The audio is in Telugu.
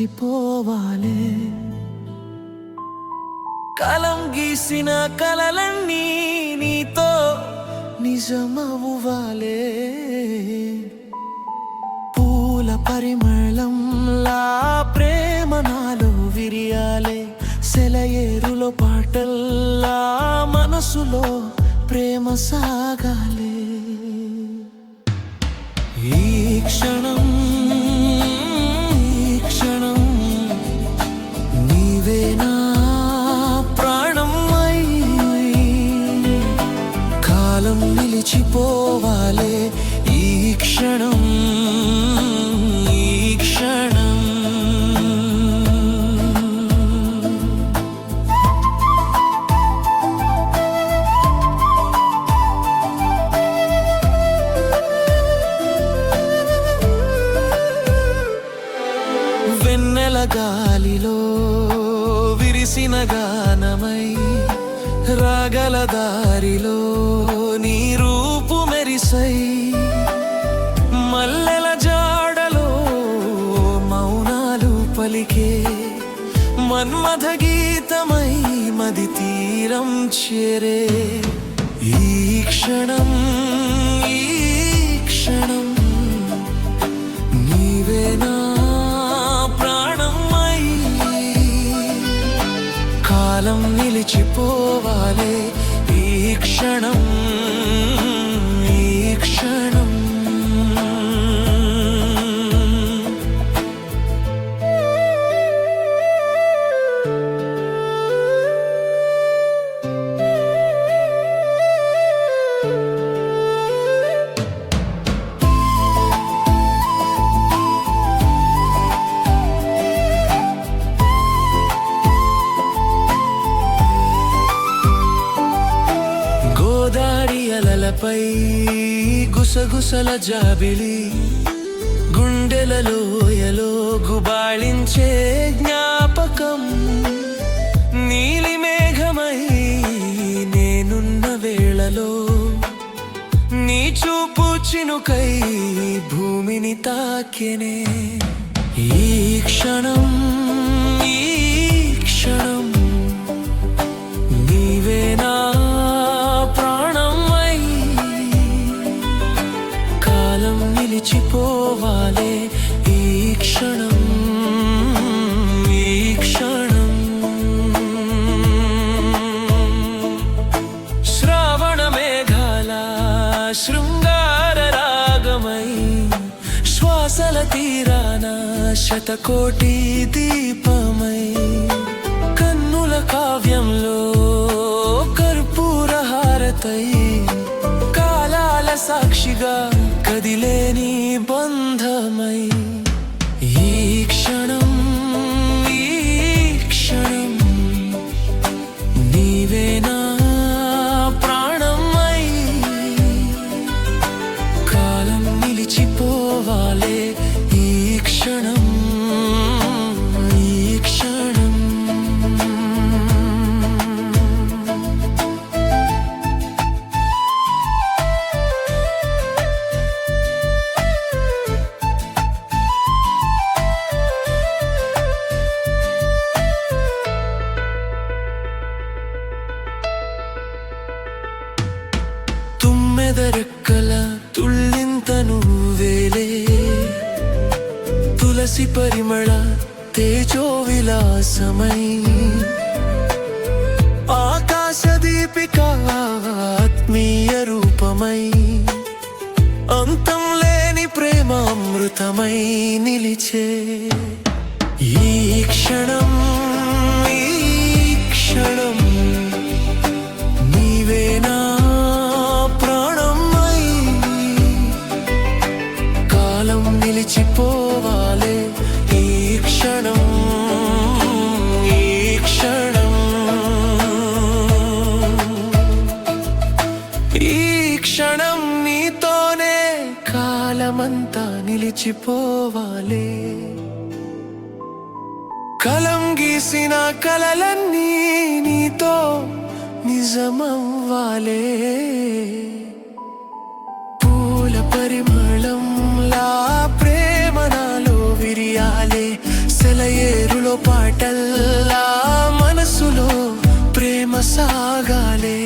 నిలిచిపోవాలే. కాలం గీసిన కలలన్నీ నీతో నిజమవ్వాలే. పూల పరిమళంలా ప్రేమ నాలో విరియాలే. సెలయేరులో పాటల్లా మనసులో ప్రేమ సాగాలే. ఈ క్షణం నీవే నా ప్రాణమై కాలం నిలిచిపోవాలే. ఈ క్షణం వెన్నెల గాలిలో విరిసిన గానమై రాగల దారిలో నీ రూపు మెరిసై మల్లెల జాడలో మౌనాలు పలికే మన్మథ గీతమై మది తీరం చేరే. ఈ క్షణం నీవే నా కాలం నిలిచిపోవాలే. ఈ క్షణం గోదారి అలలపై గుసగుసల జాబిలి గుండెలలోయలో గుబాళించే జ్ఞాపకం. నీలి మేఘమై నేనున్న వేళలో నీ చూపు చినుకై భూమిని తాకెనే. ఈ క్షణం నీవే నా నిలిచిపోవాలే. ఈ క్షణం శ్రావణ మేఘాల శృంగార రాగమై శ్వాసల తీరాన శతకోటి దీపమై కన్నుల కావ్యంలో కర్పూర హారతై కాలాల సాక్షిగా కదిలేని బంధమై. ఈ క్షణం నీవే నా ప్రాణమై కాలం నిలిచిపోవాలే. ఈ క్షణం తుమ్మెదరెక్కల తుళ్ళింతను వేలే తులసి పరిమళ తేజో విలాసమై ఆకాశ దీపిక ఆత్మీయ రూపమై అంతం లేని ప్రేమ అమృతమై నిలిచే. ఈ క్షణం నీవే నా నిలిచిపోవాలే. ఈ క్షణం నీతోనే కాలమంతా నిలిచిపోవాలే. కలం గీసిన కలలన్నీ నీతో నిజమవ్వాలే. పూల పరిమళంలా ప్రేమ నాలో విరియాలే. సెలయేరులో పాటల్లా మనసులో ప్రేమ సాగాలే.